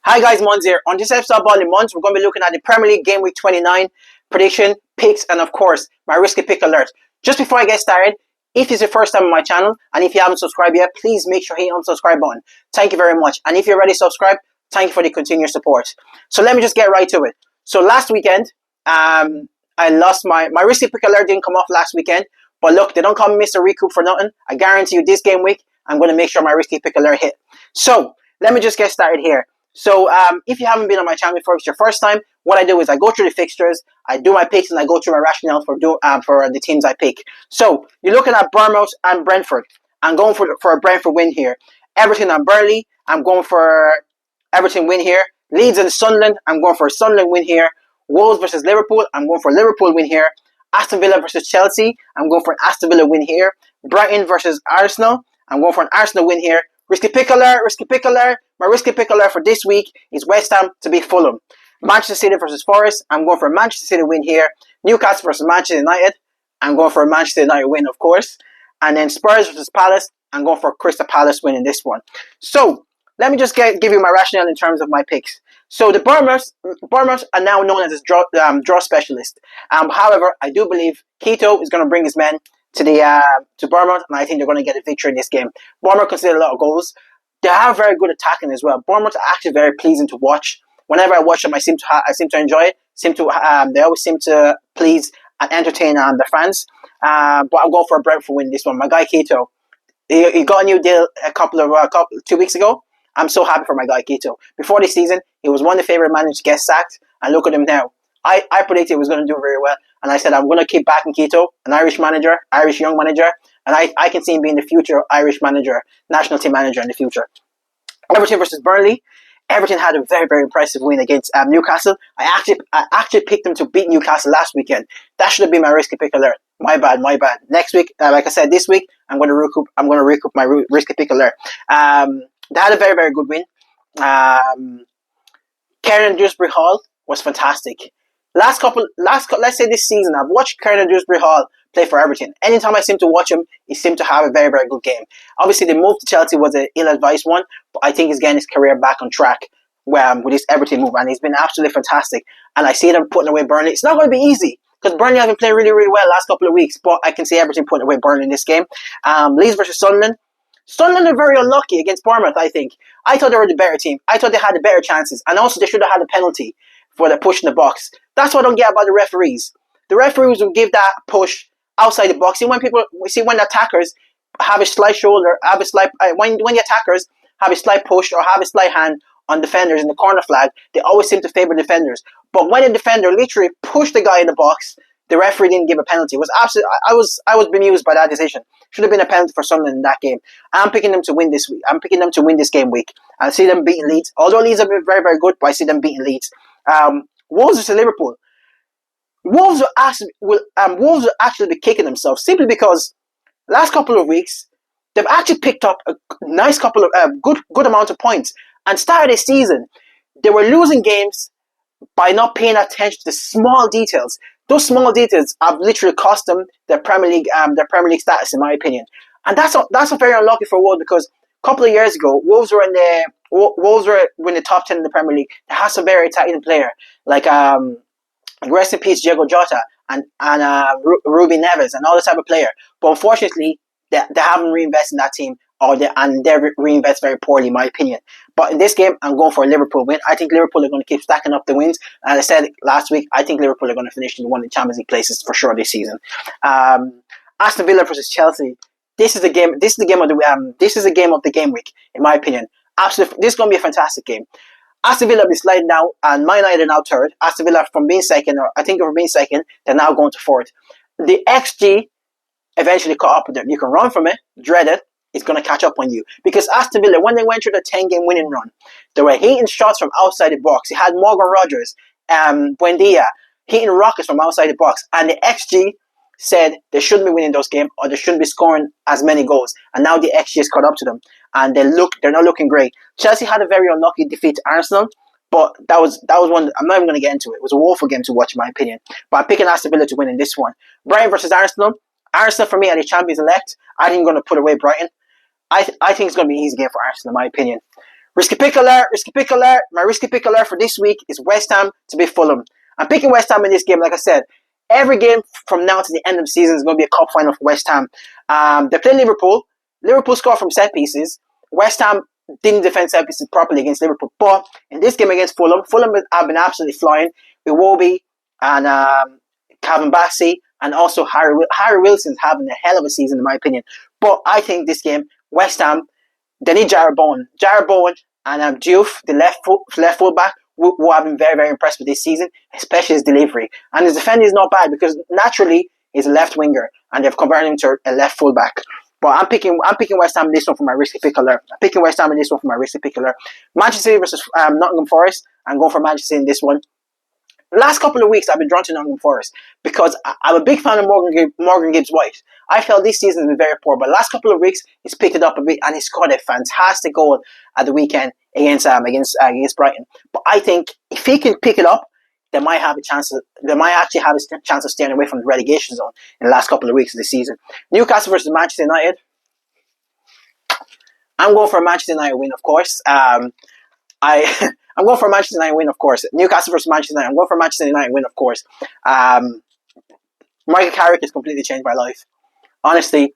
Hi guys, Mons here. On this episode of Ball in Mons, we're going to be looking at the Premier League Game Week 29 prediction, picks, and of course, my risky pick alert. Just before I get started, if it's your first time on my channel, and if you haven't subscribed yet, please make sure you hit on the subscribe button. Thank you very much. And if you're already subscribed, thank you for the continued support. So let me just get right to it. So last weekend, I lost my risky pick alert didn't come off last weekend, but look, they don't call me Mr. Recoup for nothing. I guarantee you this game week, I'm going to make sure my risky pick alert hit. So let me just get started here. So if you haven't been on my channel before, it's your first time, what I do is I go through the fixtures, I do my picks, and I go through my rationale for the teams I pick. So you're looking at Bournemouth and Brentford. I'm going for a Brentford win here. Everton and Burnley, I'm going for Everton win here. Leeds and Sunderland, I'm going for a Sunderland win here. Wolves versus Liverpool, I'm going for a Liverpool win here. Aston Villa versus Chelsea, I'm going for an Aston Villa win here. Brighton versus Arsenal, I'm going for an Arsenal win here. Risky pick alert, risky pick alert. My risky pick alert for this week is West Ham to beat Fulham. Manchester City versus Forest, I'm going for a Manchester City win here. Newcastle versus Manchester United, I'm going for a Manchester United win, of course. And then Spurs versus Palace, I'm going for a Crystal Palace win in this one. So, let me just give you my rationale in terms of my picks. So, the Bournemouth are now known as draw specialist. However, I do believe Keto is going to bring his men to Bournemouth, and I think they're going to get a victory in this game. Bournemouth conceded a lot of goals. They have very good attacking as well. Bournemouth are actually very pleasing to watch. Whenever I watch them, I seem to enjoy it. They always seem to please and entertain the fans. But I'll go for a Brentford win this one. My guy Keto, he got a new deal 2 weeks ago. I'm so happy for my guy Keto. Before this season, he was one of the favorite managers to get sacked, and look at him now. I predicted he was going to do very well, and I said I'm going to keep backing Keto, an Irish manager, Irish young manager, and I can see him being the future Irish manager, national team manager in the future. Everton versus Burnley. Everton had a very, very impressive win against Newcastle. I actually picked them to beat Newcastle last weekend. That should have been my risky pick alert. My bad. Next week, like I said, this week I'm going to recoup my risky pick alert. They had a very, very good win. Kieran Dewsbury Hall was fantastic. Let's say this season, I've watched Kieran Dewsbury Hall play for Everton. Anytime I seem to watch him, he seemed to have a very, very good game. Obviously, the move to Chelsea was an ill-advised one, but I think he's getting his career back on track with this Everton move, and he's been absolutely fantastic. And I see them putting away Burnley. It's not going to be easy, because Burnley have been playing really, really well the last couple of weeks, but I can see Everton putting away Burnley in this game. Leeds versus Sunderland. Sunderland are very unlucky against Bournemouth, I think. I thought they were the better team. I thought they had the better chances, and also they should have had a penalty for the push in the box. That's what I don't get about the referees. The referees will give that push outside the box. When the attackers have a slight shoulder, when the attackers have a slight push or have a slight hand on defenders in the corner flag, they always seem to favour defenders. But when a defender literally pushed the guy in the box, the referee didn't give a penalty. It was absolutely, I was bemused by that decision. Should have been a penalty for Sunderland in that game. I'm picking them to win this week. I'm picking them to win this game week. I see them beating Leeds. Although Leeds have been very, very good, but I see them beating Leeds. Wolves versus Liverpool. Wolves will actually be kicking themselves simply because last couple of weeks they've actually picked up a nice couple of good amount of points. And started this season, they were losing games by not paying attention to the small details. Those small details have literally cost them their Premier League status, in my opinion. And that's very unlucky for Wolves, because a couple of years ago, Wolves were in the top 10 in the Premier League. They have some very exciting player like rest in peace Diego Jota and Ruben Neves and all this type of player. But unfortunately, they haven't reinvested in that team, and they reinvest very poorly, in my opinion. But in this game, I'm going for a Liverpool win. I think Liverpool are going to keep stacking up the wins. And as I said last week, I think Liverpool are going to finish in one of the Champions League places for sure this season. Aston Villa versus Chelsea. This is the game. This is the game of the game week, in my opinion. Absolutely, this is going to be a fantastic game. Aston Villa will be sliding down, and Man United are now third. Aston Villa from being second, they're now going to fourth. The XG eventually caught up with them. You can run from it, dread it. It's going to catch up on you. Because Aston Villa, when they went through the 10-game winning run, they were hitting shots from outside the box. You had Morgan Rogers, Buendia, hitting rockets from outside the box. And the XG said they shouldn't be winning those games, or they shouldn't be scoring as many goals. And now the XG has caught up to them. And they're not looking great. Chelsea had a very unlucky defeat to Arsenal. But that was one. I'm not even going to get into it. It was a woeful game to watch, in my opinion. But I'm picking Aston Villa to win in this one. Brighton versus Arsenal. Arsenal, for me, are the champions elect. I think I'm going to put away Brighton. I think it's going to be an easy game for Arsenal, in my opinion. Risky pick alert. My risky pick alert for this week is West Ham to beat Fulham. I'm picking West Ham in this game. Like I said, every game from now to the end of the season is going to be a cup final for West Ham. They play Liverpool. Liverpool score from set pieces. West Ham didn't defend set pieces properly against Liverpool. But in this game against Fulham, Fulham have been absolutely flying. Iwobi and Calvin Bassey and also Harry Wilson's having a hell of a season in my opinion. But I think this game, West Ham, they need Jarrod Bowen. Jarrod Bowen and Diouf, the left fullback, who I've been very, very impressed with this season, especially his delivery. And his defending is not bad because naturally he's a left winger and they've converted him to a left fullback. But I'm picking West Ham in this one for my risky pick alert. I'm picking West Ham in this one for my risky pick alert. Manchester City versus Nottingham Forest. I'm going for Manchester City in this one. The last couple of weeks, I've been drawn to Nottingham Forest because I'm a big fan of Morgan Gibbs-White. I felt this season has been very poor, but the last couple of weeks, he's picked it up a bit and he scored a fantastic goal at the weekend against Brighton. But I think if he can pick it up, they might actually have a chance of staying away from the relegation zone in the last couple of weeks of the season. Newcastle versus Manchester United. I'm going for a Manchester United win, of course. I'm going for a Manchester United win, of course. Newcastle versus Manchester United. I'm going for a Manchester United win, of course. Michael Carrick has completely changed my life. Honestly,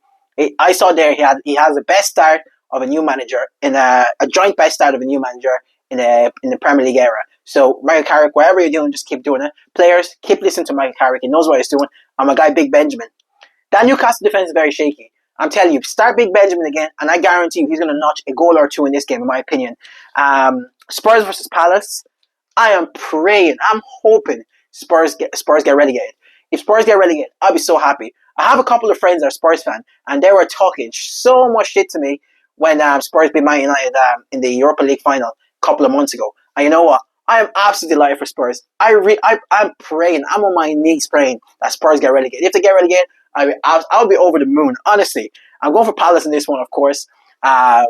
I saw there he has the best start of a new manager in a joint best start of a new manager in the Premier League era. So Michael Carrick, whatever you're doing, just keep doing it. Players, keep listening to Michael Carrick. He knows what he's doing. And my guy Big Benjamin. That Newcastle defense is very shaky. I'm telling you, start Big Benjamin again, and I guarantee you he's going to notch a goal or two in this game, in my opinion. Spurs versus Palace. I am praying, I'm hoping Spurs get relegated. If Spurs get relegated, I'll be so happy. I have a couple of friends that are Spurs fans, and they were talking so much shit to me when Spurs beat Man United in the Europa League final a couple of months ago. And you know what? I am absolutely delighted for Spurs. I'm praying. I'm on my knees praying that Spurs get relegated. If they get relegated, I'll be over the moon. Honestly, I'm going for Palace in this one, of course. I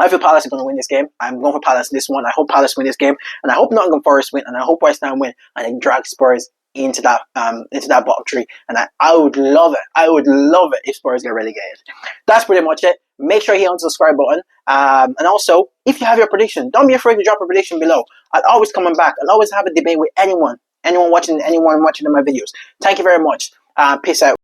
feel Palace are going to win this game. I'm going for Palace in this one. I hope Palace win this game, and I hope Nottingham Forest win, and I hope West Ham win, and then drag Spurs into that bottom three. And I would love it. I would love it if Spurs get relegated. That's pretty much it. Make sure you hit on the subscribe button. And also, if you have your prediction, don't be afraid to drop a prediction below. I'll always come back. I'll always have a debate with anyone watching my videos. Thank you very much. Peace out.